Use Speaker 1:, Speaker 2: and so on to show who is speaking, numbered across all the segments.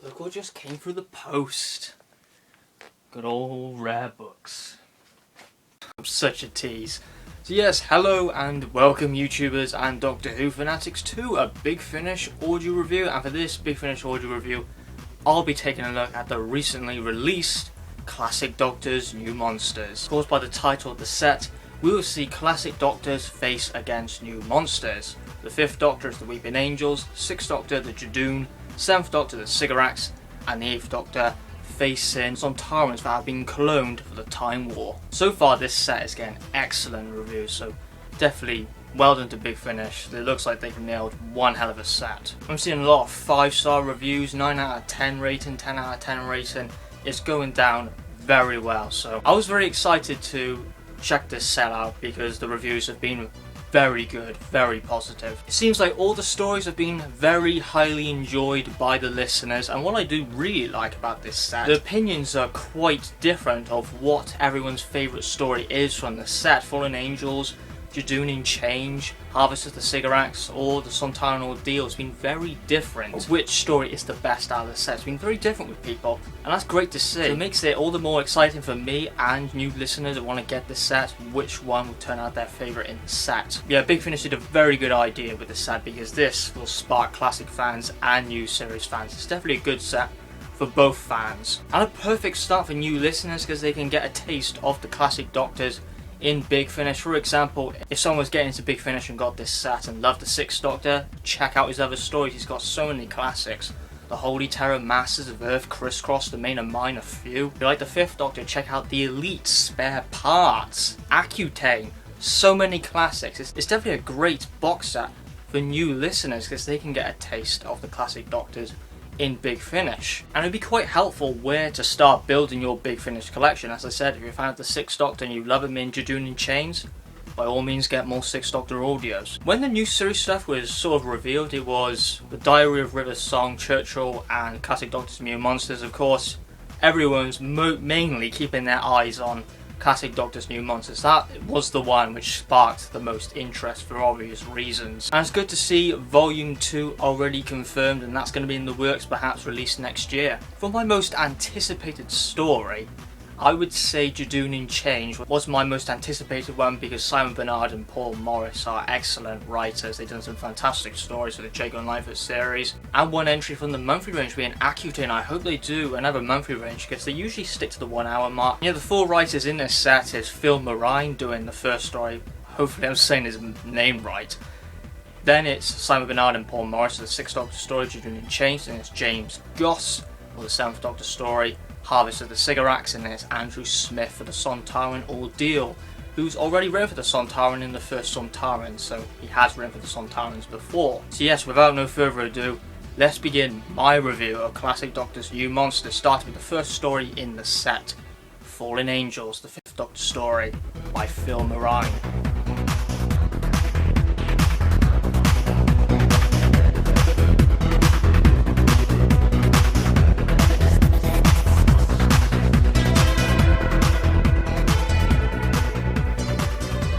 Speaker 1: Look what just came through the post. Good old rare books. I'm such a tease. So yes, hello and welcome YouTubers and Doctor Who fanatics to a Big Finish audio review. And for this Big Finish audio review, I'll be taking a look at the recently released Classic Doctor's New Monsters. Of course, by the title of the set, we will see Classic Doctors face against new monsters. The 5th Doctor is the Weeping Angels, 6th Doctor the Judoon, 7th Doctor the Cigarettes, and the 8th Doctor facing Sontarans that have been cloned for the Time War. So far this set is getting excellent reviews, so definitely well done to Big Finish. It looks like they've nailed one hell of a set. I'm seeing a lot of 5-star reviews, 9 out of 10 rating, 10 out of 10 rating. It's going down very well, so I was very excited to check this set out because the reviews have been very good, very positive. It seems like all the stories have been very highly enjoyed by the listeners, and what I do really like about this set, the opinions are quite different of what everyone's favourite story is from the set. Fallen Angels, Judoon in Change, Harvest of the Cigarettes, or the Sontaran Ordeal has been very different. Which story is the best out of the set? It's been very different with people, and that's great to see. So it makes it all the more exciting for me and new listeners that want to get the set, which one will turn out their favourite in the set. Yeah, Big Finish did a very good idea with the set because this will spark classic fans and new series fans. It's definitely a good set for both fans. And a perfect start for new listeners because they can get a taste of the classic Doctors in Big Finish. For example, if someone was getting into Big Finish and got this set and loved the 6th Doctor, check out his other stories. He's got so many classics. The Holy Terror, Masters of Earth, Crisscross, The Main and Minor, few. If you like the 5th Doctor, check out The Elite, Spare Parts, Accutane. So many classics. It's definitely a great box set for new listeners because they can get a taste of the classic Doctors in Big Finish. And it'd be quite helpful where to start building your Big Finish collection. As I said, if you're a fan of the 6th Doctor and you love him in Judoon in Chains, by all means get more 6th Doctor audios. When the new series stuff was sort of revealed, it was The Diary of River Song, Churchill, and Classic Doctor's New Monsters. Of course, everyone's mainly keeping their eyes on Classic Doctor's New Monsters. That was the one which sparked the most interest for obvious reasons. And it's good to see Volume 2 already confirmed, and that's going to be in the works, perhaps released next year. For my most anticipated story, I would say Judoon in Change was my most anticipated one because Simon Bernard and Paul Morris are excellent writers. They've done some fantastic stories for the Jago and Lightfoot series. And one entry from the monthly range being Accutane. I hope they do another monthly range because they usually stick to the 1 hour mark. Yeah, the 4 writers in this set is Phil Marine doing the first story. Hopefully I'm saying his name right. Then it's Simon Bernard and Paul Morris for the 6th Doctor story, Judoon in Change. Then it's James Goss for the 7th Doctor story, Harvest of the Cigarettes, and then it's Andrew Smith for the Sontaran Ordeal, who's already written for the Sontaran in the first Sontaran, so he has written for the Sontarans before. So yes, without no further ado, let's begin my review of Classic Doctor's New Monsters, starting with the first story in the set, Fallen Angels, the 5th Doctor story by Phil Marine.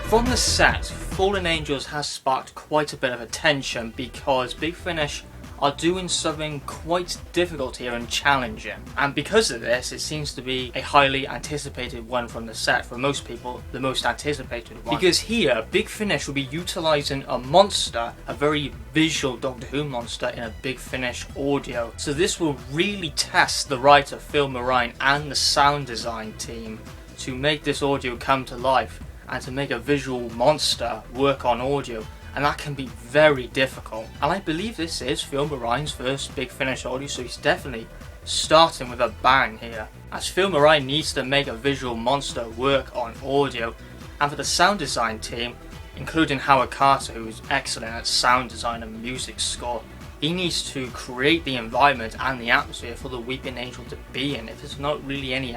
Speaker 1: From the set, Fallen Angels has sparked quite a bit of attention because Big Finish are doing something quite difficult here and challenging. And because of this, it seems to be a highly anticipated one from the set. For most people, the most anticipated one. Because here, Big Finish will be utilising a monster, a very visual Doctor Who monster in a Big Finish audio. So this will really test the writer Phil Marine and the sound design team to make this audio come to life and to make a visual monster work on audio, and that can be very difficult. And I believe this is Phil Marine's first Big Finish audio, so he's definitely starting with a bang here, as Phil Marine needs to make a visual monster work on audio. And for the sound design team, including Howard Carter, who's excellent at sound design and music score, he needs to create the environment and the atmosphere for the Weeping Angel to be in. If there's not really any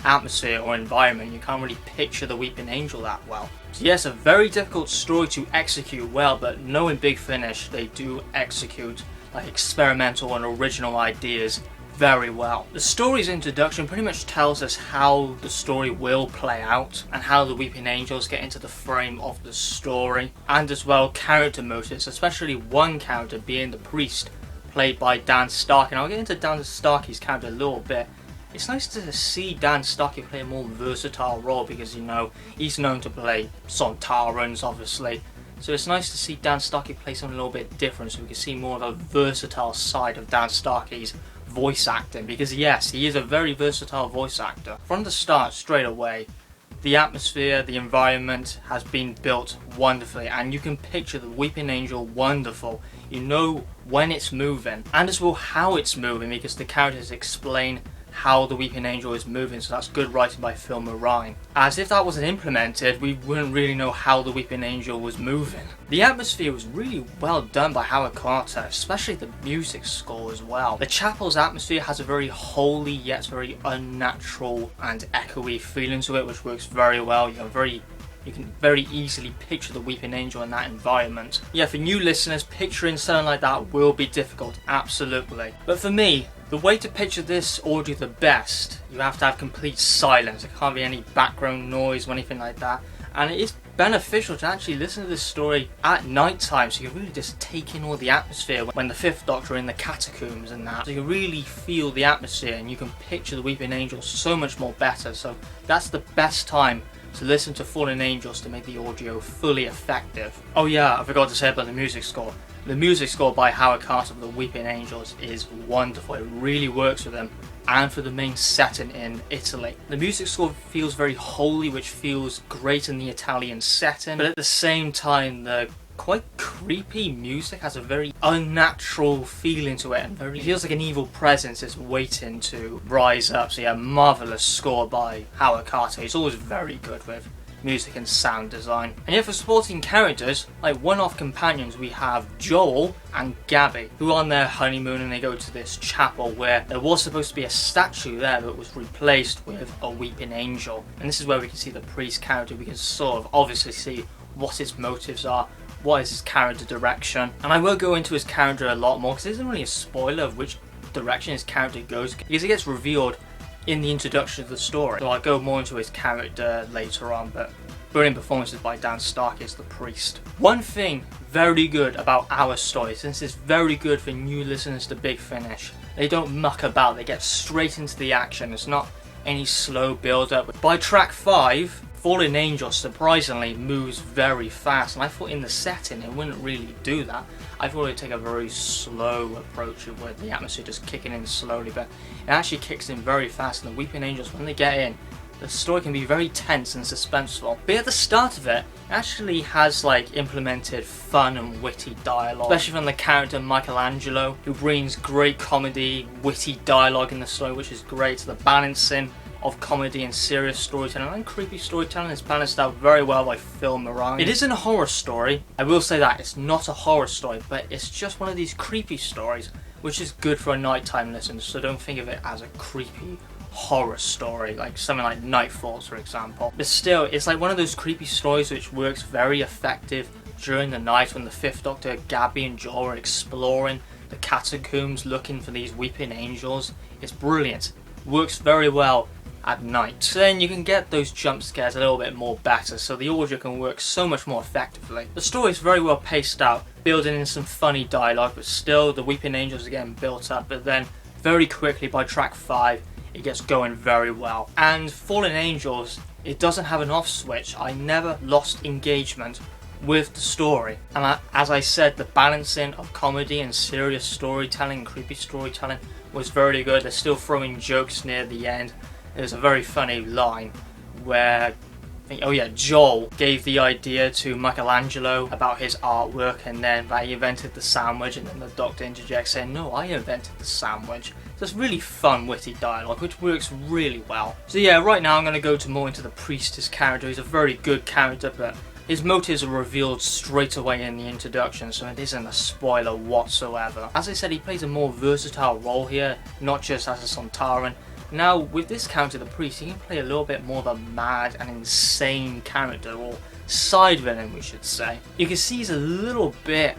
Speaker 1: atmosphere or environment, you can't really picture the Weeping Angel that well. So yes, a very difficult story to execute well, but knowing Big Finish, they do execute like experimental and original ideas very well. The story's introduction pretty much tells us how the story will play out and how the Weeping Angels get into the frame of the story, and as well character motives, especially one character being the priest played by Dan Starkey. And I'll get into Dan Starkey's character a little bit. It's nice to see Dan Starkey play a more versatile role because, you know, he's known to play Sontarans, obviously. So it's nice to see Dan Starkey play something a little bit different so we can see more of a versatile side of Dan Starkey's voice acting. Because yes, he is a very versatile voice actor. From the start, straight away, the atmosphere, the environment has been built wonderfully, and you can picture the Weeping Angel wonderful. You know when it's moving, and as well how it's moving, because the characters explain how the Weeping Angel is moving, so that's good writing by Phil Moraine. As if that wasn't implemented, we wouldn't really know how the Weeping Angel was moving. The atmosphere was really well done by Howard Carter, especially the music score as well. The chapel's atmosphere has a very holy yet very unnatural and echoey feeling to it, which works very well. You can very easily picture the Weeping Angel in that environment. Yeah, for new listeners, picturing something like that will be difficult, absolutely. But for me, the way to picture this audio the best, you have to have complete silence. There can't be any background noise or anything like that. And it is beneficial to actually listen to this story at night time, so you can really just take in all the atmosphere when the Fifth Doctor are in the catacombs and that. So you can really feel the atmosphere and you can picture the Weeping Angel so much more better. So that's the best time to listen to Fallen Angels to make the audio fully effective. Oh yeah, I forgot to say about the music score. The music score by Howard Carter for the Weeping Angels is wonderful. It really works with them and for the main setting in Italy. The music score feels very holy, which feels great in the Italian setting, but at the same time the quite creepy music has a very unnatural feeling to it, and it feels like an evil presence is waiting to rise up. So yeah, marvellous score by Howard Carter. He's always very good with music and sound design. And yet for supporting characters, like one-off companions, we have Joel and Gabby, who are on their honeymoon and they go to this chapel where there was supposed to be a statue there but was replaced with a Weeping Angel. And this is where we can see the priest character. We can sort of obviously see what his motives are, what is his character direction. And I will go into his character a lot more because it isn't really a spoiler of which direction his character goes, because it gets revealed in the introduction of the story. So I'll go more into his character later on, but brilliant performances by Dan Starkey as the priest. One thing very good about our story, since it's very good for new listeners to Big Finish, they don't muck about, they get straight into the action. It's not any slow build up. By track 5, Fallen Angel surprisingly moves very fast, and I thought in the setting it wouldn't really do that. I thought it would take a very slow approach with the atmosphere just kicking in slowly, but it actually kicks in very fast, and the Weeping Angels, when they get in, the story can be very tense and suspenseful. But at the start of it actually has like implemented fun and witty dialogue, especially from the character Michelangelo, who brings great comedy, witty dialogue in the story, which is great. So the balancing of comedy and serious storytelling and creepy storytelling is balanced out very well by Phil Moraine. It isn't a horror story, I will say that, it's not a horror story, but it's just one of these creepy stories, which is good for a nighttime listen, so don't think of it as a creepy horror story, like something like Nightfall, for example. But still, it's like one of those creepy stories which works very effective during the night when the Fifth Doctor, Gabby and Joel are exploring the catacombs looking for these Weeping Angels. It's brilliant, works very well at night. So then you can get those jump scares a little bit more better, so the audio can work so much more effectively. The story is very well paced out, building in some funny dialogue, but still the Weeping Angels are getting built up, but then very quickly by track 5 it gets going very well. And Fallen Angels, it doesn't have an off switch. I never lost engagement with the story, and as I said, the balancing of comedy and serious storytelling and creepy storytelling was very good. They're still throwing jokes near the end. There's a very funny line where, Joel gave the idea to Michelangelo about his artwork, and then that he invented the sandwich, and then the Doctor interjects saying, no, I invented the sandwich. So it's really fun, witty dialogue, which works really well. So yeah, right now I'm going to go more into the priest, his character. He's a very good character, but his motives are revealed straight away in the introduction, so it isn't a spoiler whatsoever. As I said, he plays a more versatile role here, not just as a Sontaran. Now, with this character, the priest, he can play a little bit more of a mad and insane character, or side villain, we should say. You can see he's a little bit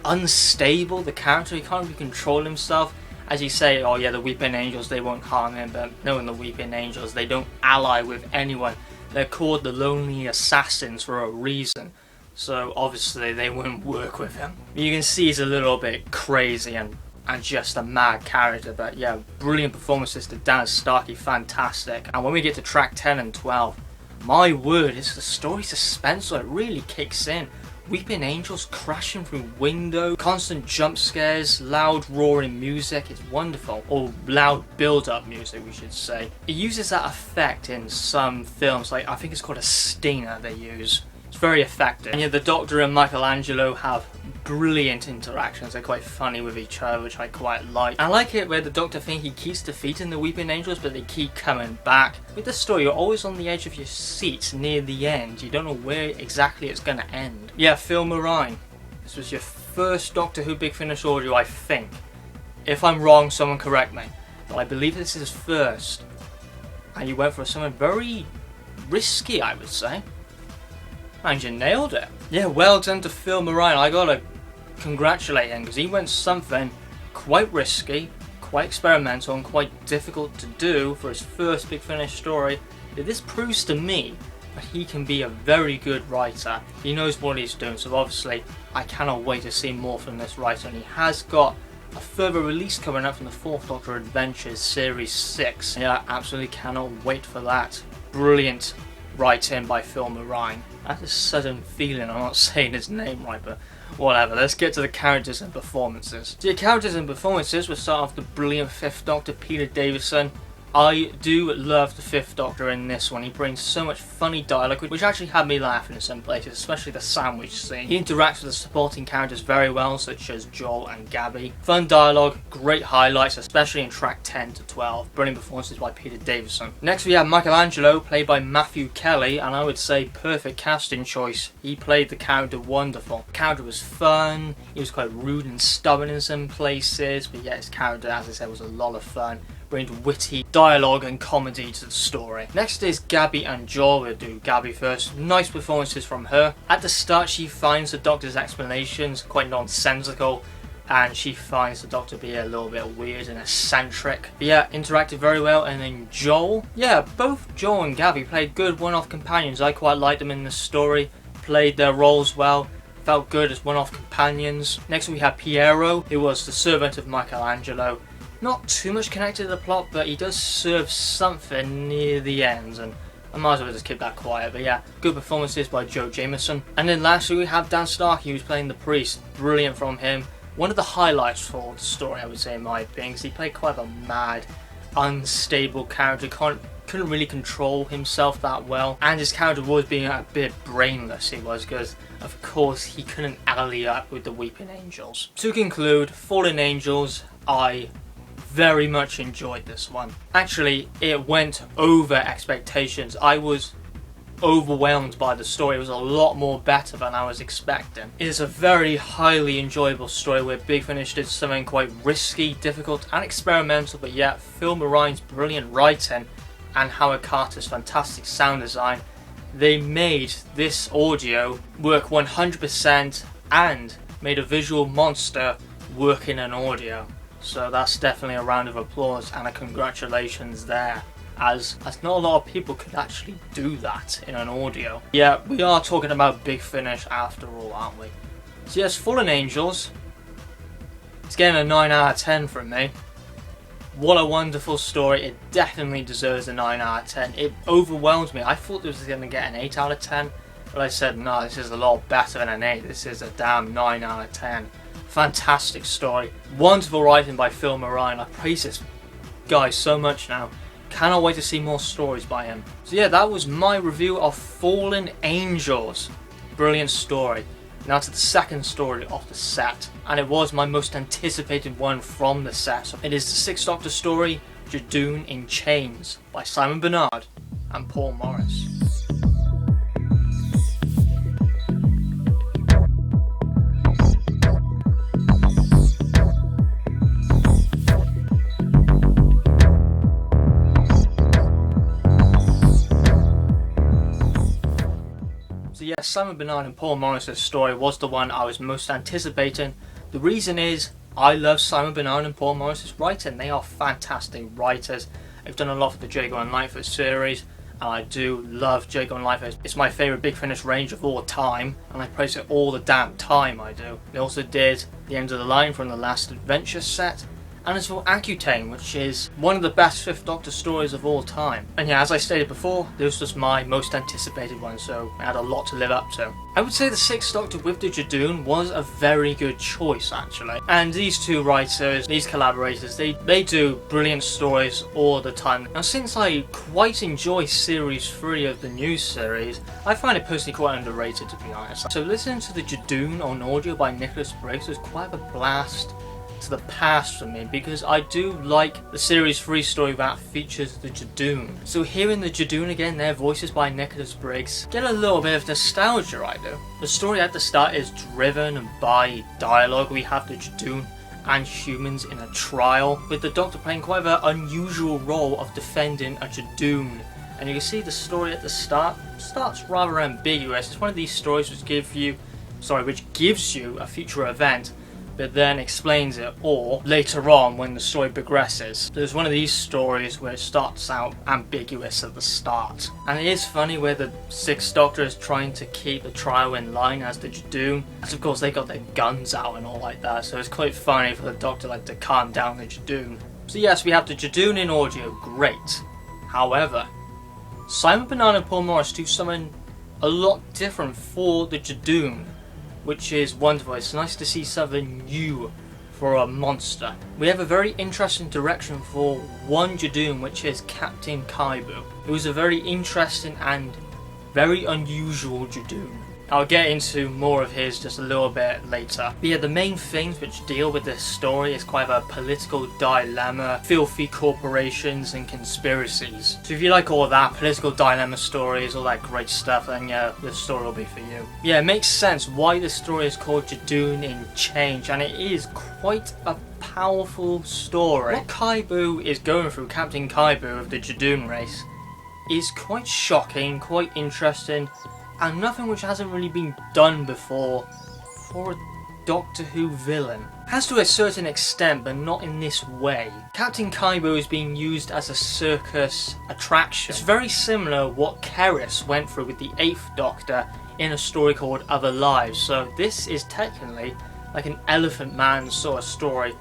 Speaker 1: unstable, the character. He can't really control himself. As you say, oh yeah, the Weeping Angels, they won't harm him, but knowing the Weeping Angels, they don't ally with anyone. They're called the Lonely Assassins for a reason, so obviously they wouldn't work with him. You can see he's a little bit crazy and and just a mad character. But yeah, brilliant performances to Dan Starkey, fantastic. And when we get to track 10 and 12, my word, it's the story suspense that really kicks in. Weeping angels crashing through window, constant jump scares, loud roaring music, it's wonderful. Or loud build-up music, we should say. It uses that effect in some films, like I think it's called a stinger they use. It's very effective. And yeah, the Doctor and Michelangelo have brilliant interactions. They're quite funny with each other, which I quite like. I like it where the Doctor thinks he keeps defeating the Weeping Angels, but they keep coming back. With the story, you're always on the edge of your seat near the end. You don't know where exactly it's going to end. Yeah, Phil Marine. This was your first Doctor Who Big Finish audio, I think. If I'm wrong, someone correct me. But I believe this is his first. And you went for something very risky, I would say. And you nailed it. Yeah, well done to Phil Marine. I gotta congratulate him, because he went something quite risky, quite experimental, and quite difficult to do for his first Big Finish story. But this proves to me that he can be a very good writer. He knows what he's doing, so obviously I cannot wait to see more from this writer. And he has got a further release coming up from the 4th Doctor Adventures Series 6. Yeah, absolutely cannot wait for that. Brilliant writing by Phil Marine. I have a sudden feeling I'm not saying his name right, but whatever. Let's get to the characters and performances. So your characters and performances, we'll start off with the brilliant 5th Doctor, Peter Davison. I do love the 5th Doctor in this one. He brings so much funny dialogue, which actually had me laughing in some places, especially the sandwich scene. He interacts with the supporting characters very well, such as Joel and Gabby. Fun dialogue, great highlights, especially in track 10 to 12. Brilliant performances by Peter Davison. Next we have Michelangelo, played by Matthew Kelly, and I would say perfect casting choice. He played the character wonderful. The character was fun, he was quite rude and stubborn in some places, but yeah, his character, as I said, was a lot of fun. Brings witty dialogue and comedy to the story. Next is Gabby and Joel. We'll do Gabby first. Nice performances from her. At the start she finds the Doctor's explanations quite nonsensical, and she finds the Doctor be a little bit weird and eccentric. But yeah, interacted very well. And then Joel. Yeah, both Joel and Gabby played good one-off companions. I quite liked them in the story. Played their roles well. Felt good as one-off companions. Next we have Piero, who was the servant of Michelangelo. Not too much connected to the plot, but he does serve something near the end, and I might as well just keep that quiet. But yeah, good performances by Joe Jameson. And then lastly we have Dan Starkey, who's playing the priest. Brilliant from him. One of the highlights for the story, I would say, in my opinion, because he played quite a mad, unstable character. Couldn't really control himself that well, and his character was being a bit brainless. He was, because of course he couldn't ally up with the Weeping Angels. To conclude, Fallen Angels, I very much enjoyed this one. Actually, it went over expectations. I was overwhelmed by the story. It was a lot more better than I was expecting. It is a very highly enjoyable story where Big Finish did something quite risky, difficult and experimental, but yet Phil Marine's brilliant writing and Howard Carter's fantastic sound design, they made this audio work 100% and made a visual monster work in an audio. So that's definitely a round of applause and a congratulations there, as not a lot of people could actually do that in an audio. Yeah, we are talking about Big Finish after all, aren't we? So yes, Fallen Angels, it's getting a 9 out of 10 from me. What a wonderful story. It definitely deserves a 9 out of 10. It overwhelmed me. I thought this was going to get an 8 out of 10, but I said no, this is a lot better than an 8. This is a damn 9 out of 10. Fantastic story. Wonderful writing by Phil Marine. I praise this guy so much now. Cannot wait to see more stories by him. So yeah, that was my review of Fallen Angels. Brilliant story. Now to the second story of the set. And it was my most anticipated one from the set. It is the 6th Doctor story, Judoon in Chains, by Simon Bernard and Paul Morris. Yes, Simon Bernard and Paul Morris' story was the one I was most anticipating. The reason is, I love Simon Bernard and Paul Morris' writing. They are fantastic writers. They've done a lot for the Jago and Lightfoot series, and I do love Jago and Lifehaze. It's my favourite Big Finish range of all time, and I praise it all the damn time, I do. They also did The End of the Line from the Last Adventure set, and as for Accutane, which is one of the best Fifth Doctor stories of all time. And yeah, as I stated before, this was my most anticipated one, so it had a lot to live up to. I would say the Sixth Doctor with the Judoon was a very good choice, actually. And these two writers, these collaborators, they do brilliant stories all the time. Now, since I quite enjoy Series 3 of the new series, I find it personally quite underrated, to be honest. So listening to the Judoon on audio by Nicholas Briggs was quite a blast to the past for me, because I do like the Series 3 story that features the Judoon. So hearing the Judoon again, their voices by Nicholas Briggs, get a little bit of nostalgia, I do. The story at the start is driven by dialogue. We have the Judoon and humans in a trial, with the Doctor playing quite an unusual role of defending a Judoon. And you can see the story at the starts rather ambiguous. It's one of these stories which gives you a future event, but then explains it all later on when the story progresses. There's one of these stories where it starts out ambiguous at the start. And it is funny where the Sixth Doctor is trying to keep the trial in line as the Judoon. As of course they got their guns out and all like that, so it's quite funny for the Doctor to calm down the Judoon. So yes, we have the Judoon in audio, great. However, Simon Bernard and Paul Morris do something a lot different for the Judoon, which is wonderful. It's nice to see something new for a monster. We have a very interesting direction for one Judoon, which is Captain Kaibu. It was a very interesting and very unusual Judoon. I'll get into more of his just a little bit later. But yeah, the main things which deal with this story is quite a political dilemma, filthy corporations and conspiracies. So if you like all of that, political dilemma stories, all that great stuff, then yeah, this story will be for you. Yeah, it makes sense why this story is called Judoon in Change, and it is quite a powerful story. What Kaibu is going through, Captain Kaibu of the Judoon race, is quite shocking, quite interesting, and nothing which hasn't really been done before for a Doctor Who villain. Has to a certain extent, but not in this way. Captain Kaibu is being used as a circus attraction. It's very similar what Keris went through with the 8th Doctor in a story called Other Lives. So this is technically like an Elephant Man sort of story,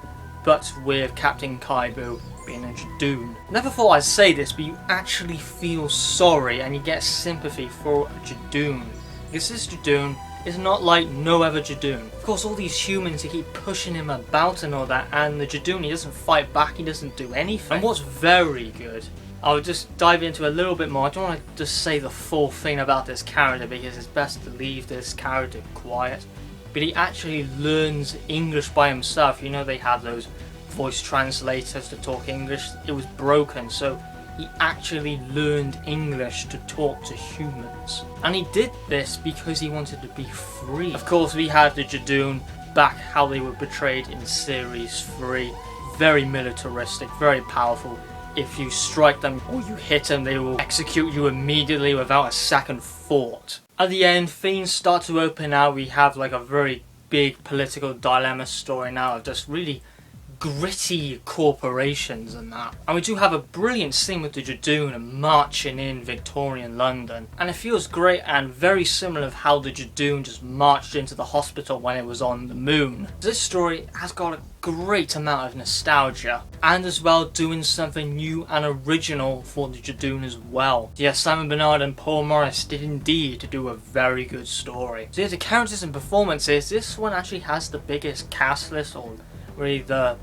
Speaker 1: but with Captain Kaibu being a Judoon. Never thought I'd say this, but you actually feel sorry and you get sympathy for a Judoon. Because this Judoon is not like no other Judoon. Of course, all these humans, they keep pushing him about and all that, and the Judoon, he doesn't fight back, he doesn't do anything. And what's very good, I'll just dive into a little bit more. I don't want to just say the full thing about this character, because it's best to leave this character quiet. But he actually learns English by himself. You know, they have those voice translators to talk English. It was broken, so he actually learned English to talk to humans. And he did this because he wanted to be free. Of course, we have the Judoon back how they were portrayed in Series 3. Very militaristic, very powerful. If you strike them or you hit them, they will execute you immediately without a second thought. At the end, things start to open out. We have like a very big political dilemma story now of just really gritty corporations and that. And we do have a brilliant scene with the Judoon marching in Victorian London, and it feels great and very similar of how the Judoon just marched into the hospital when it was on the moon. This story has got a great amount of nostalgia, and as well doing something new and original for the Judoon as well. Yes, Simon Bernard and Paul Morris did indeed do a very good story. So yeah, the characters and performances, this one actually has the biggest cast list, or really the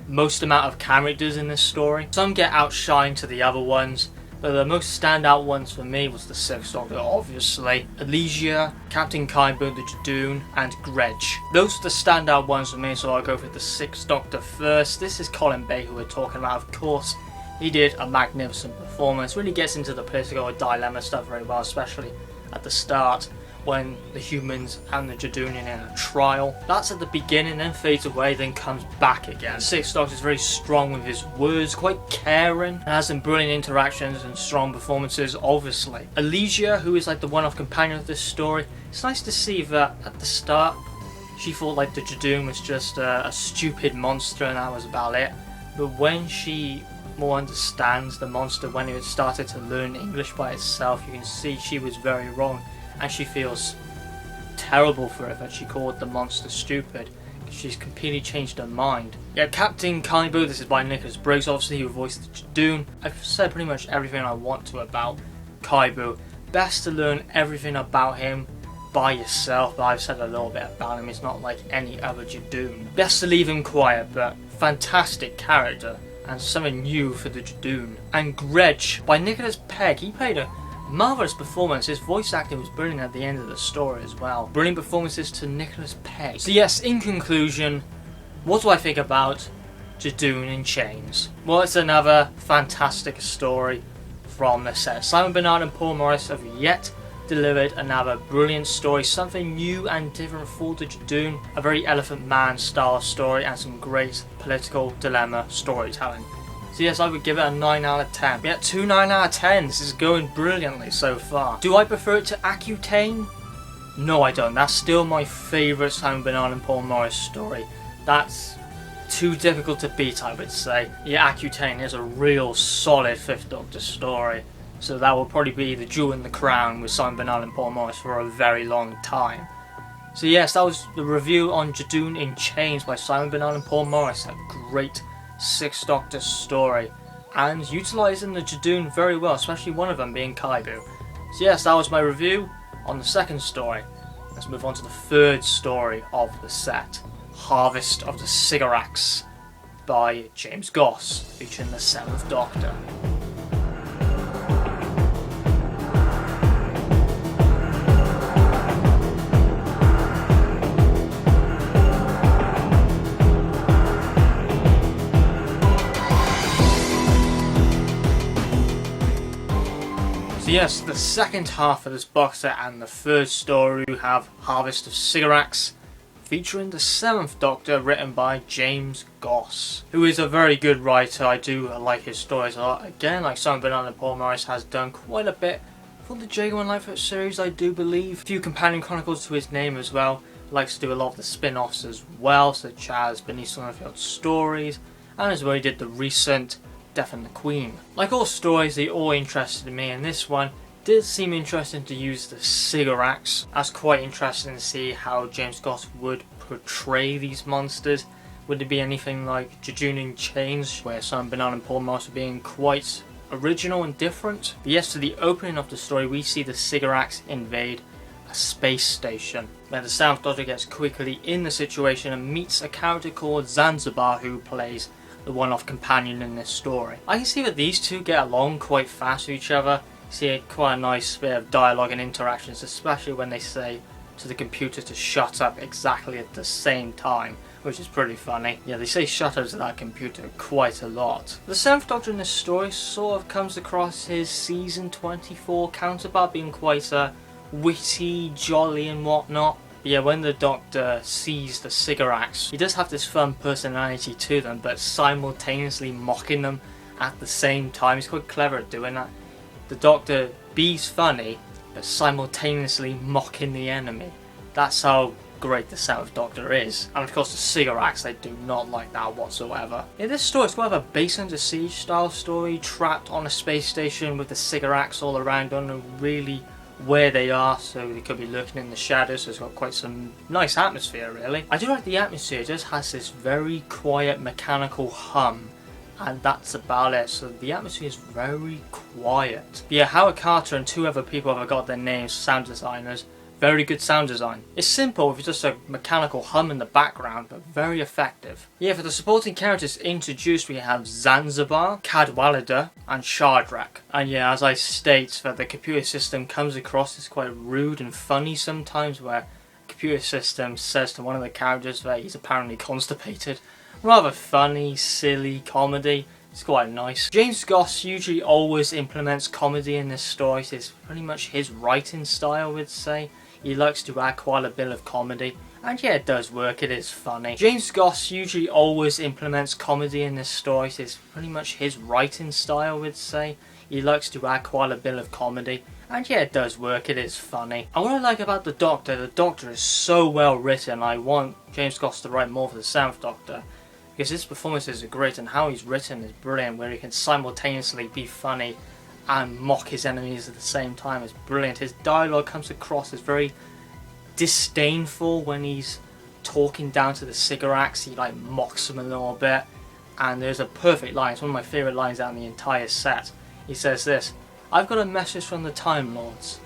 Speaker 1: most amount of characters in this story. Some get outshined to the other ones, but the most standout ones for me was the Sixth Doctor, obviously. Elysia, Captain Kaibu, the Judoon, and Greg. Those are the standout ones for me, so I'll go for the Sixth Doctor first. This is Colin Bay who we're talking about, of course. He did a magnificent performance, really gets into the political dilemma stuff very well, especially at the start, when the humans and the Judoon are in a trial. That's at the beginning, then fades away, then comes back again. The Sixth Doctor is very strong with his words, quite caring, and has some brilliant interactions and strong performances, obviously. Elysia, who is like the one-off companion of this story, it's nice to see that at the start she thought like the Judoon was just a stupid monster and that was about it. But when she more understands the monster when it started to learn English by itself. You can see she was very wrong, and she feels terrible for it that she called the monster stupid. She's completely changed her mind. Yeah, Captain Kaibu, this is by Nicholas Briggs, obviously, who voiced the Judoon. I've said pretty much everything I want to about Kaibu. Best to learn everything about him by yourself, but I've said a little bit about him. He's not like any other Judoon. Best to leave him quiet, but fantastic character and something new for the Judoon. And Greg by Nicholas Pegg, he played a marvellous performance. His voice acting was brilliant at the end of the story as well. Brilliant performances to Nicholas Pegg. So yes, in conclusion, what do I think about Judoon in Chains? Well, it's another fantastic story from the set. Simon Bernard and Paul Morris have yet delivered another brilliant story, something new and different for the Judoon, a very Elephant Man style story, and some great political dilemma storytelling. So yes, I would give it a 9 out of 10. Yeah, 2 9 out of 10. This is going brilliantly so far. Do I prefer it to Accutane? No, I don't. That's still my favourite Simon Bernard and Paul Morris story. That's too difficult to beat, I would say. Yeah, Accutane is a real solid Fifth Doctor story. So that will probably be the jewel in the crown with Simon Bernard and Paul Morris for a very long time. So yes, that was the review on Judoon in Chains by Simon Bernard and Paul Morris. A great Sixth Doctor story, and utilising the Judoon very well, especially one of them being Kaibu. So yes, that was my review on the second story. Let's move on to the third story of the set, Harvest of the Sycorax by James Goss, featuring the Seventh Doctor. So yes, the second half of this box set and the third story, we have Harvest of Sycorax, featuring the Seventh Doctor, written by James Goss, who is a very good writer. I do like his stories a lot. Again, like Simon Bernard and Paul Morris has done quite a bit for the Jago and Lightfoot series, I do believe. A few companion chronicles to his name as well. Likes to do a lot of the spin-offs as well, such as Beneath Summerfield Stories, and as well he did the recent Death and the Queen. Like all stories, they all interested me, and this one did seem interesting to use the Sycorax. I was quite interested to see how James Goss would portray these monsters. Would it be anything like Judoon in Chains, where Simon Bernard and Paul Morris are being quite original and different? But yes, to the opening of the story, we see the Sycorax invade a space station, where the Seventh Doctor gets quickly in the situation and meets a character called Zanzibar, who plays the one-off companion in this story. I can see that these two get along quite fast with each other. See quite a nice bit of dialogue and interactions, especially when they say to the computer to shut up exactly at the same time, which is pretty funny. Yeah, they say shut up to that computer quite a lot. The Seventh Doctor in this story sort of comes across his season 24 counterpart, being quite witty, jolly and whatnot. Yeah, when the Doctor sees the Sycorax, he does have this fun personality to them, but simultaneously mocking them at the same time. He's quite clever at doing that. The Doctor be's funny, but simultaneously mocking the enemy. That's how great the Seventh Doctor is. And of course the Sycorax, they do not like that whatsoever. In this story, it's quite a base under siege style story, trapped on a space station with the Sycorax all around, don't know really where they are, so they could be lurking in the shadows. So it's got quite some nice atmosphere, really. I do like the atmosphere. It just has this very quiet mechanical hum, and that's about it. So the atmosphere is very quiet. But yeah, Howard Carter and two other people have got their names, sound designers. Very good sound design. It's simple with just a mechanical hum in the background, but very effective. Yeah, for the supporting characters introduced, we have Zanzibar, Cadwallader, and Shardrak. And yeah, as I state, that the computer system comes across as quite rude and funny sometimes, where the computer system says to one of the characters that he's apparently constipated. Rather funny, silly comedy. It's quite nice. James Goss usually always implements comedy in this story. It's pretty much his writing style, I would say. He likes to add quite a bit of comedy, and yeah, it does work, it is funny. James Goss usually always implements comedy in this story. It's pretty much his writing style, I would say. He likes to add quite a bit of comedy, and yeah, it does work, it is funny. And what I like about the Doctor is so well written. I want James Goss to write more for the Seventh Doctor, because his performances are great and how he's written is brilliant, where he can simultaneously be funny and mock his enemies at the same time. It's brilliant. His dialogue comes across as very disdainful when he's talking down to the Sigarax. He like mocks them a little bit, and there's a perfect line. It's one of my favourite lines out in the entire set. He says this: "I've got a message from the Time Lords.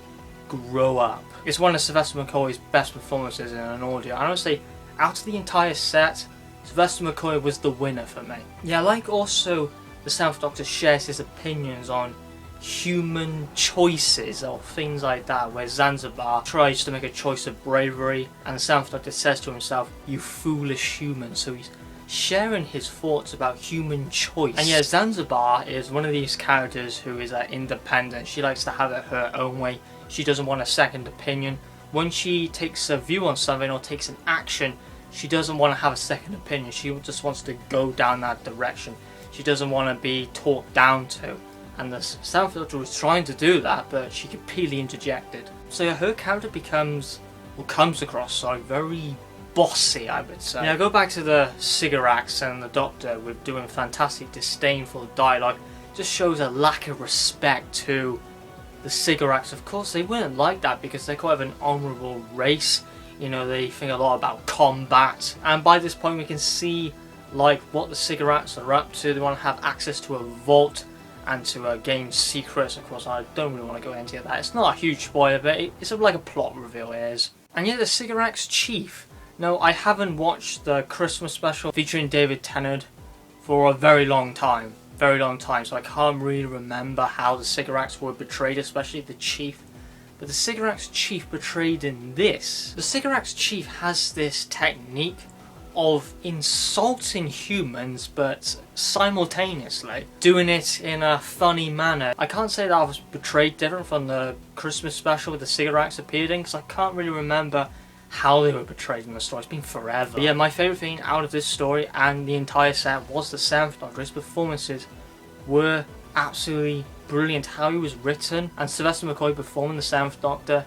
Speaker 1: Grow up." It's one of Sylvester McCoy's best performances in an audio. I honestly, out of the entire set, Sylvester McCoy was the winner for me. Yeah, I like also the 7th Doctor shares his opinions on human choices or things like that, where Zanzibar tries to make a choice of bravery and the 7th Doctor says to himself, "You foolish human." So he's sharing his thoughts about human choice. And yeah, Zanzibar is one of these characters who is independent. She likes to have it her own way. She doesn't want a second opinion. When she takes a view on something or takes an action, she doesn't want to have a second opinion. She just wants to go down that direction. She doesn't want to be talked down to. And the 7th Doctor was trying to do that, but she completely interjected. So yeah, her character comes across very bossy, I would say. Yeah, go back to the Sigarax and the Doctor with doing fantastic disdainful dialogue. Just shows a lack of respect to the Sigarax. Of course, they wouldn't like that because they're quite of an honourable race. You know, they think a lot about combat. And by this point we can see like what the Sigarax are up to. They want to have access to a vault and to gain secrets. Of course, I don't really want to go into that. It's not a huge spoiler, but it's like a plot reveal it is. And yet the Sigarax chief. No, I haven't watched the Christmas special featuring David Tennant for a very long time. So I can't really remember how the Sigarax were betrayed, especially the chief. But the Sigarax chief betrayed in this. The Sigarax chief has this technique of insulting humans, but simultaneously doing it in a funny manner. I can't say that I was betrayed different from the Christmas special with the Sigarax appearing, because I can't really remember how they were betrayed in the story. It's been forever. But yeah, my favourite thing out of this story and the entire set was the 7th Doctor. His performances were absolutely brilliant. How he was written and Sylvester McCoy performing the 7th Doctor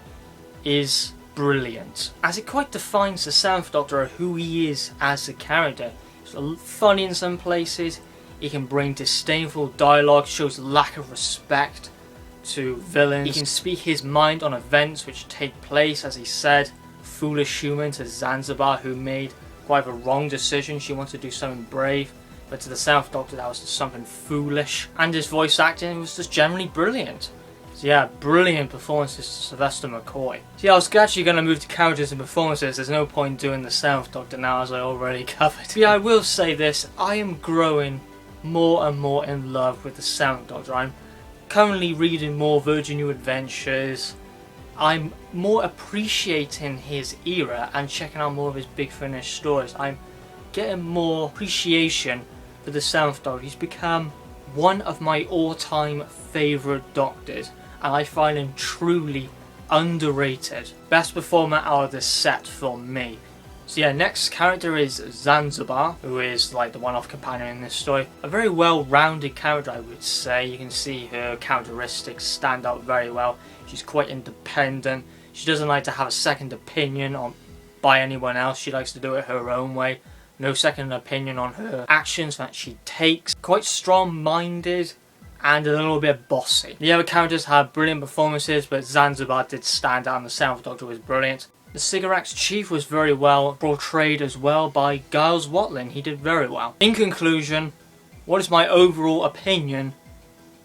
Speaker 1: is brilliant, as it quite defines the 7th Doctor, who he is as a character. He's funny in some places, he can bring disdainful dialogue, shows lack of respect to villains, he can speak his mind on events which take place. As he said, foolish human to Zanzibar, who made quite a wrong decision. She wanted to do something brave, but to the 7th Doctor that was just something foolish. And his voice acting was just generally brilliant. So yeah, brilliant performances to Sylvester McCoy. So yeah, I was actually going to move to characters and performances. There's no point doing the 7th Doctor now, as I already covered. But yeah, I will say this, I am growing more and more in love with the 7th Doctor. I'm currently reading more Virgin New Adventures. I'm more appreciating his era and checking out more of his Big Finish stories. I'm getting more appreciation for the 7th Doctor. He's become one of my all-time favourite Doctors, and I find him truly underrated. Best performer out of this set for me. So yeah, next character is Zanzibar, who is like the one-off companion in this story. A very well-rounded character, I would say. You can see her characteristics stand out very well. She's quite independent. She doesn't like to have a second opinion by anyone else. She likes to do it her own way. No second opinion on her actions that she takes. Quite strong-minded and a little bit bossy. The other characters had brilliant performances, but Zanzibar did stand out and the 7th Doctor was brilliant. The Sigarax chief was very well portrayed as well by Giles Watling. He did very well. In conclusion, what is my overall opinion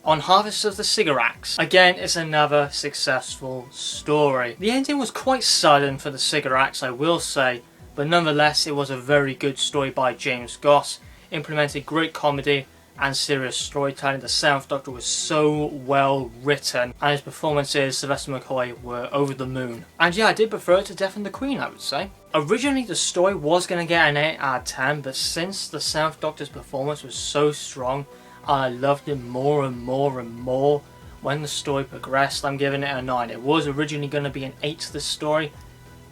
Speaker 1: on Harvest of the Sigarax? Again, it's another successful story. The ending was quite sudden for the Sigarax, I will say, but nonetheless it was a very good story by James Goss. Implemented great comedy and serious storytelling. The 7th Doctor was so well written, and his performances, Sylvester McCoy, were over the moon. And yeah, I did prefer it to Death and the Queen, I would say. Originally the story was going to get an 8 out of 10, but since the 7th Doctor's performance was so strong, I loved it more and more and more when the story progressed. I'm giving it a 9. It was originally going to be an 8 to this story,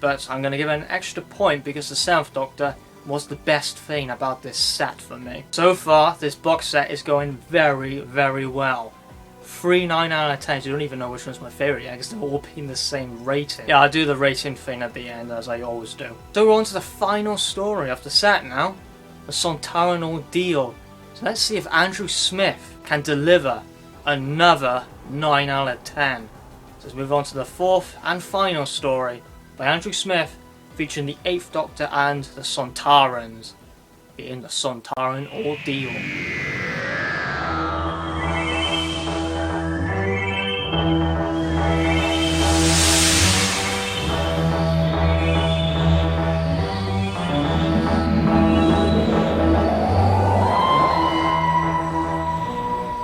Speaker 1: but I'm going to give it an extra point because the 7th Doctor was the best thing about this set for me. So far, this box set is going very, very well. 3 9 out of 10. You don't even know which one's my favourite yet because they've all been the same rating. Yeah, I do the rating thing at the end, as I always do. So we're on to the final story of the set now. the Sontaran Ordeal. So let's see if Andrew Smith can deliver another 9 out of 10. So let's move on to the fourth and final story by Andrew Smith, featuring the 8th Doctor and the Sontarans, being the Sontaran Ordeal.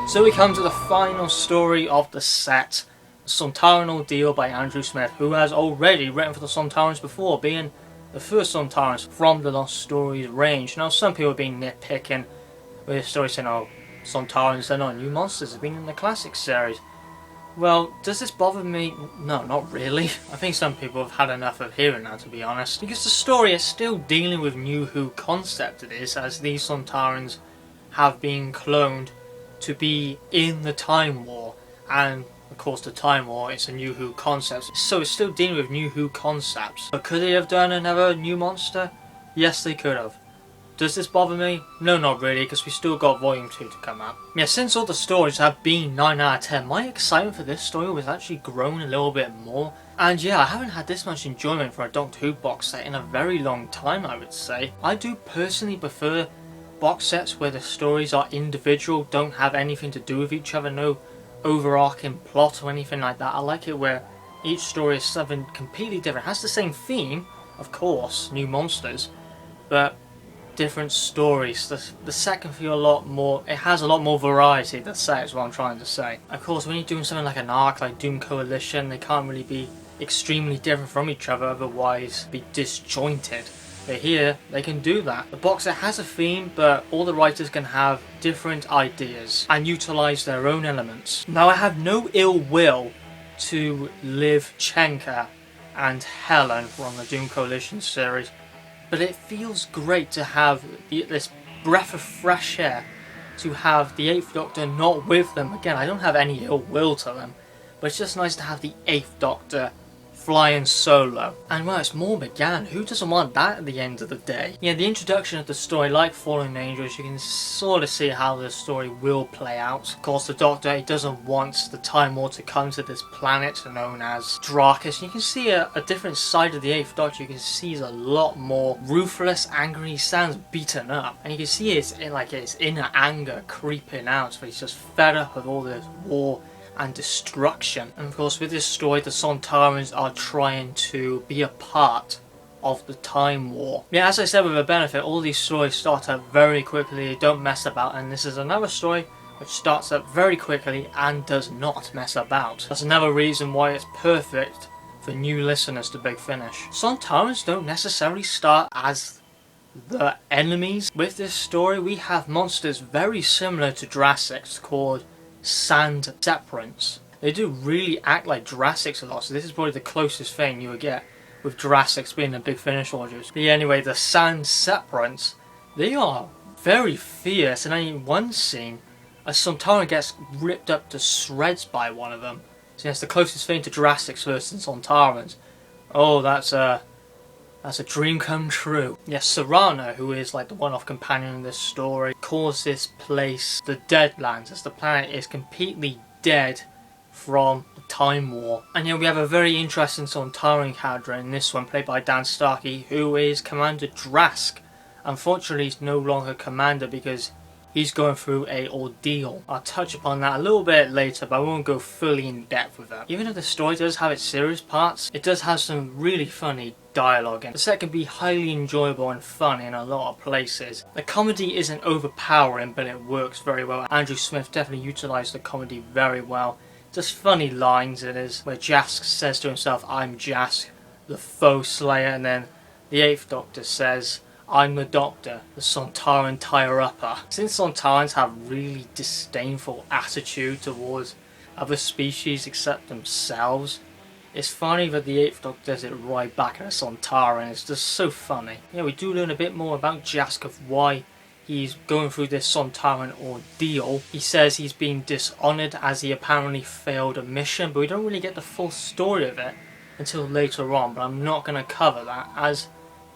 Speaker 1: So we come to the final story of the set, the Sontaran Ordeal by Andrew Smith, who has already written for the Sontarans before, being the first Sontarans from the Lost Stories range. Now some people have been nitpicking with this story, saying, oh, Sontarans, they're not new monsters, they've been in the classic series. Well, does this bother me? No, not really. I think some people have had enough of hearing that, to be honest, because the story is still dealing with New Who concept, it is, as these Sontarans have been cloned to be in the Time War, and of course the Time War is a New Who concept, so it's still dealing with New Who concepts. But could they have done another new monster? Yes, they could have. Does this bother me? No, not really, because we still got Volume 2 to come out. Yeah, since all the stories have been 9 out of 10, my excitement for this story was actually grown a little bit more. And yeah, I haven't had this much enjoyment for a Doctor Who box set in a very long time, I would say. I do personally prefer box sets where the stories are individual, don't have anything to do with each other, no overarching plot or anything like that. I like it where each story is something completely different. It has the same theme, of course, new monsters, but different stories. The set can feel a lot more, it has a lot more variety, the set is what I'm trying to say. Of course, when you're doing something like an arc, like Doom Coalition, they can't really be extremely different from each other, otherwise be disjointed. But here, they can do that. The box set has a theme, but all the writers can have different ideas and utilise their own elements. Now, I have no ill will to Liv Chenka and Helen from the Doom Coalition series, but it feels great to have this breath of fresh air, to have the 8th Doctor not with them. Again, I don't have any ill will to them, but it's just nice to have the 8th Doctor flying solo. And well, it's more McGann. Who doesn't want that at the end of the day? Yeah, the introduction of the story, like Fallen Angels, you can sort of see how the story will play out. Of course, the Doctor, he doesn't want the Time War to come to this planet known as Drakis. You can see a different side of the 8th Doctor. You can see he's a lot more ruthless, angry. He sounds beaten up, and you can see his inner anger creeping out. So he's just fed up with all this war and destruction. And of course, with this story, the Sontarans are trying to be a part of the Time War. Yeah, as I said, with a benefit, all these stories start up very quickly, they don't mess about, and this is another story which starts up very quickly and does not mess about. That's another reason why it's perfect for new listeners to Big Finish. Sontarans don't necessarily start as the enemies. With this story, we have monsters very similar to Drassics called Sand Separants. They do really act like Drassics a lot, so this is probably the closest thing you would get with Drassics being a Big Finish audience. But yeah, anyway, the Sand Separants, they are very fierce, and in one scene, a Sontaran gets ripped up to shreds by one of them. So that's the closest thing to Drassics versus Sontarans. Oh, that's a dream come true. Yes, Serana, who is like the one-off companion in this story, calls this place the Deadlands, as the planet is completely dead from the Time War. And yeah, we have a very interesting Sontaran character in this one, played by Dan Starkey, who is Commander Drask. Unfortunately, he's no longer Commander because he's going through a ordeal. I'll touch upon that a little bit later, but I won't go fully in depth with that. Even though the story does have its serious parts, it does have some really funny dialogue, and the set can be highly enjoyable and fun in a lot of places. The comedy isn't overpowering, but it works very well. Andrew Smith definitely utilised the comedy very well. Just funny lines it is, where Jask says to himself, "I'm Jask, the foe slayer," and then the 8th Doctor says, "I'm the Doctor, the Sontaran tie-upper." Since Sontarans have really disdainful attitude towards other species except themselves, it's funny that the 8th Doctor does it right back at a Sontaran. It's just so funny. Yeah, we do learn a bit more about Jask, of why he's going through this Sontaran ordeal. He says he's been dishonoured as he apparently failed a mission, but we don't really get the full story of it until later on, but I'm not going to cover that, as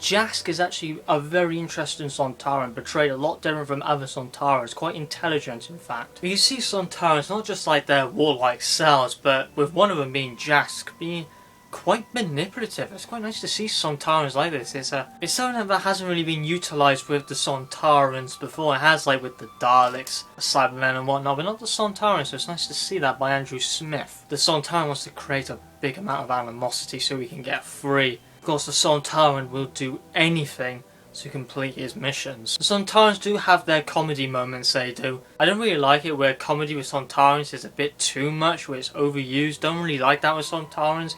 Speaker 1: Jask is actually a very interesting Sontaran, portrayed a lot different from other Sontarans, quite intelligent in fact. You see Sontarans not just like their warlike selves, but with one of them being Jask, being quite manipulative. It's quite nice to see Sontarans like this. It's something that hasn't really been utilised with the Sontarans before. It has, like with the Daleks, the Cybermen and whatnot, but not the Sontarans, so it's nice to see that by Andrew Smith. The Sontaran wants to create a big amount of animosity so he can get free. Of course, the Sontaran will do anything to complete his missions. The Sontarans do have their comedy moments, they do. I don't really like it where comedy with Sontarans is a bit too much, where it's overused. Don't really like that with Sontarans,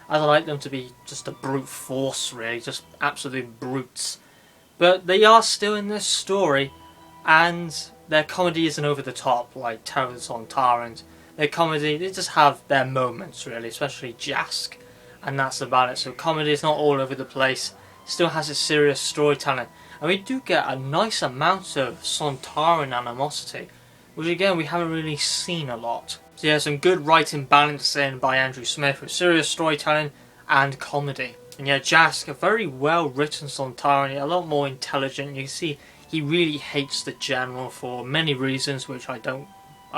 Speaker 1: as I like them to be just a brute force really, just absolute brutes. But they are still in this story, and their comedy isn't over the top like Terror of the Sontarans. Their comedy, they just have their moments really, especially Jask. And that's about it. So comedy is not all over the place, still has a serious storytelling, and we do get a nice amount of Sontaran animosity, which again we haven't really seen a lot. So yeah, some good writing balance in by Andrew Smith with serious storytelling and comedy. And yeah, Jask, a very well written Sontaran, a lot more intelligent. You can see he really hates the General for many reasons which I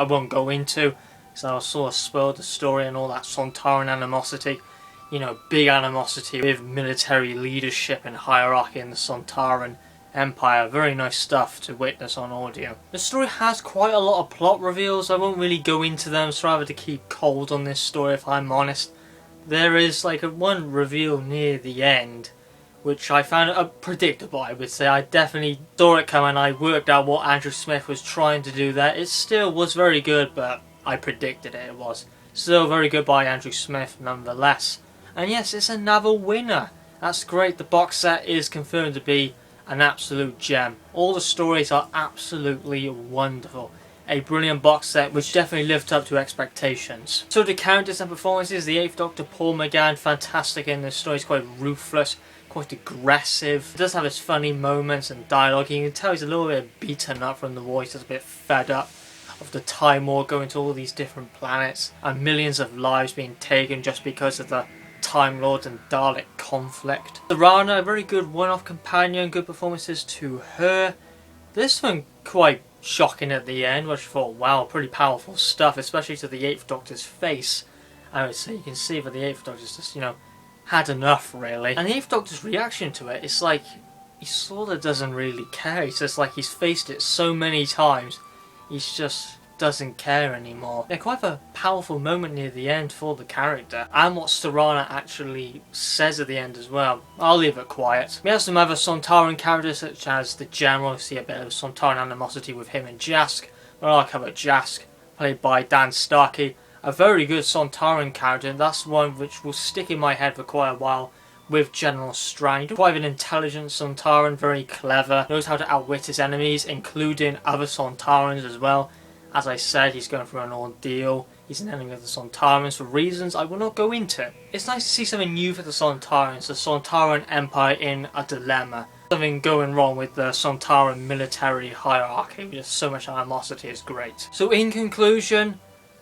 Speaker 1: won't go into, so I'll sort of spoil the story and all that Sontaran animosity. You know, big animosity with military leadership and hierarchy in the Sontaran Empire. Very nice stuff to witness on audio. The story has quite a lot of plot reveals. I won't really go into them, so rather to keep cold on this story if I'm honest. There is like one reveal near the end which I found predictable, I would say. I definitely saw it coming. I worked out what Andrew Smith was trying to do there. It still was very good, but I predicted it was. Still very good by Andrew Smith nonetheless. And yes, it's another winner. That's great. The box set is confirmed to be an absolute gem. All the stories are absolutely wonderful. A brilliant box set which definitely lived up to expectations. So the characters and performances, the 8th Doctor Paul McGann, fantastic in this story. He's quite ruthless, quite aggressive. He does have his funny moments and dialogue. You can tell he's a little bit beaten up from the voice, he's a bit fed up of the Time War, going to all these different planets and millions of lives being taken just because of the Time Lords and Dalek conflict. T'Rana, a very good one-off companion, good performances to her. This one quite shocking at the end, which I thought, wow, pretty powerful stuff, especially to the 8th Doctor's face. I would say you can see that the 8th Doctor's just, had enough really. And the 8th Doctor's reaction to it, it's like he sort of doesn't really care. It's just like he's faced it so many times, he's just doesn't care anymore. Yeah, quite a powerful moment near the end for the character, and what T'Rana actually says at the end as well. I'll leave it quiet. We have some other Sontaran characters such as the General. We see a bit of Sontaran animosity with him and Jask, but I'll cover Jask, played by Dan Starkey. A very good Sontaran character, and that's one which will stick in my head for quite a while with General Strange. Quite an intelligent Sontaran, very clever, knows how to outwit his enemies, including other Sontarans as well. As I said, he's going through an ordeal. He's an enemy of the Sontarans for reasons I will not go into. It's nice to see something new for the Sontarans, the Sontaran Empire in a dilemma. Something going wrong with the Sontaran military hierarchy, with so much animosity is great. So in conclusion,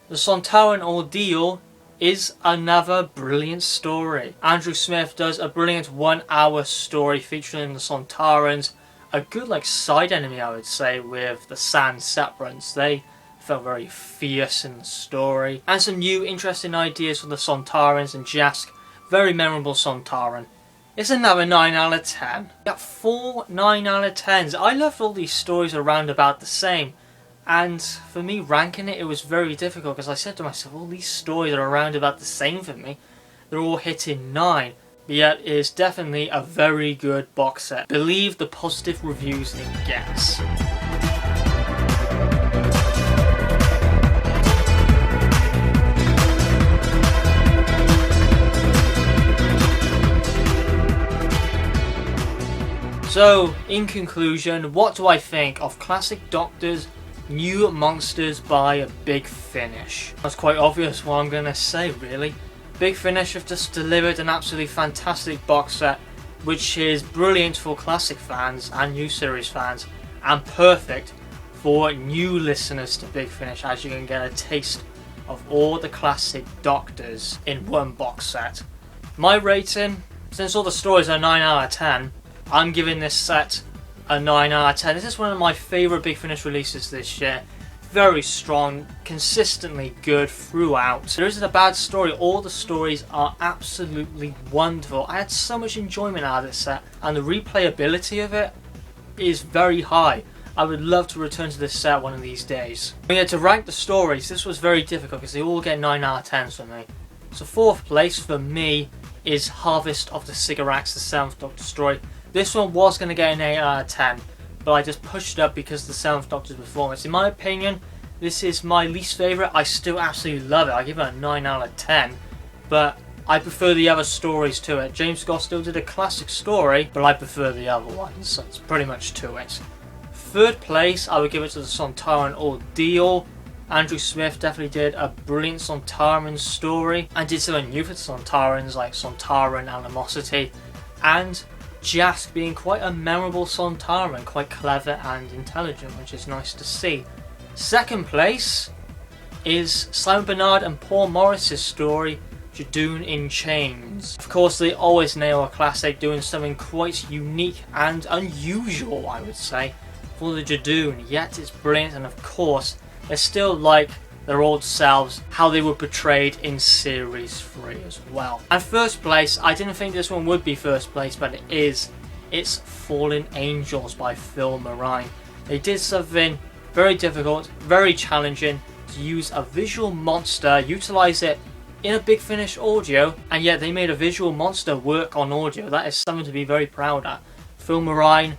Speaker 1: the Sontaran Ordeal is another brilliant story. Andrew Smith does a brilliant 1 hour story featuring the Sontarans. A good side enemy, I would say, with the San Separants. They felt very fierce in the story. And some new interesting ideas for the Sontarans and Jask. Very memorable Sontaran. It's another 9 out of 10. Got 4 9 out of 10s. I loved all these stories around about the same. And for me, ranking it was very difficult because I said to myself, all these stories are around about the same for me. They're all hitting 9. But yet, it is definitely a very good box set. Believe the positive reviews it gets. So, in conclusion, what do I think of Classic Doctor's New Monsters by Big Finish? That's quite obvious what I'm going to say, really. Big Finish have just delivered an absolutely fantastic box set, which is brilliant for classic fans and new series fans, and perfect for new listeners to Big Finish, as you can get a taste of all the classic Doctors in one box set. My rating, since all the stories are 9 out of 10, I'm giving this set a 9 out of 10. This is one of my favourite Big Finish releases this year. Very strong, consistently good throughout. There isn't a bad story, all the stories are absolutely wonderful. I had so much enjoyment out of this set, and the replayability of it is very high. I would love to return to this set one of these days. But yeah, to rank the stories, this was very difficult because they all get 9 out of 10s for me. So 4th place for me is Harvest of the Sycorax, the 7th Doctor story. This one was going to get an 8 out of 10. But I just pushed it up because of the 7th Doctor's performance. In my opinion, this is my least favourite. I still absolutely love it. I give it a 9 out of 10. But I prefer the other stories to it. James Scott still did a classic story, but I prefer the other ones. So it's pretty much to it. 3rd place, I would give it to the Sontaran Ordeal. Andrew Smith definitely did a brilliant Sontaran story. And did something new for the Sontarans, like Sontaran Animosity. And Jask being quite a memorable Sontaran, quite clever and intelligent, which is nice to see. 2nd place is Simon Bernard and Paul Morris's story, Judoon in Chains. Of course, they always nail a classic, doing something quite unique and unusual, I would say, for the Judoon, yet it's brilliant, and of course, they're still like their old selves, how they were portrayed in Series 3 as well. And 1st place, I didn't think this one would be 1st place, but it is. It's Fallen Angels by Phil Marine. They did something very difficult, very challenging, to use a visual monster, utilise it in a Big Finish audio, and yet they made a visual monster work on audio. That is something to be very proud of. Phil Marine,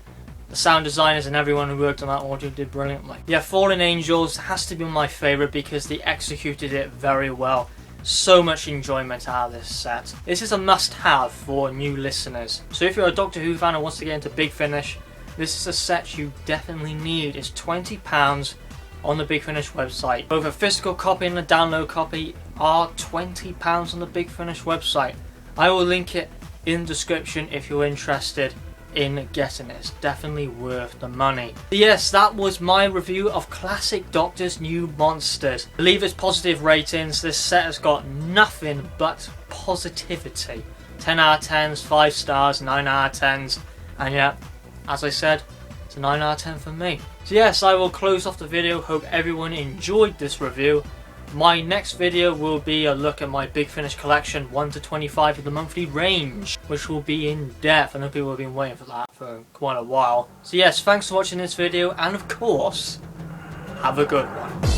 Speaker 1: the sound designers and everyone who worked on that audio did brilliantly. Yeah, Fallen Angels has to be my favourite because they executed it very well. So much enjoyment out of this set. This is a must-have for new listeners. So if you're a Doctor Who fan who wants to get into Big Finish, this is a set you definitely need. It's £20 on the Big Finish website. Both a physical copy and a download copy are £20 on the Big Finish website. I will link it in the description if you're interested in getting it. It's definitely worth the money. Yes, that was my review of Classic Doctor's New Monsters. Leave its positive ratings. This set has got nothing but positivity. 10 out of 10s, 5 stars, 9 out of 10s, and yeah, as I said, it's a 9 out of 10 for me. So yes, I will close off the video. Hope everyone enjoyed this review. My next video will be a look at my Big Finish collection 1 to 25 of the monthly range, which will be in depth. I know people have been waiting for that for quite a while. So yes, thanks for watching this video, and of course, have a good one.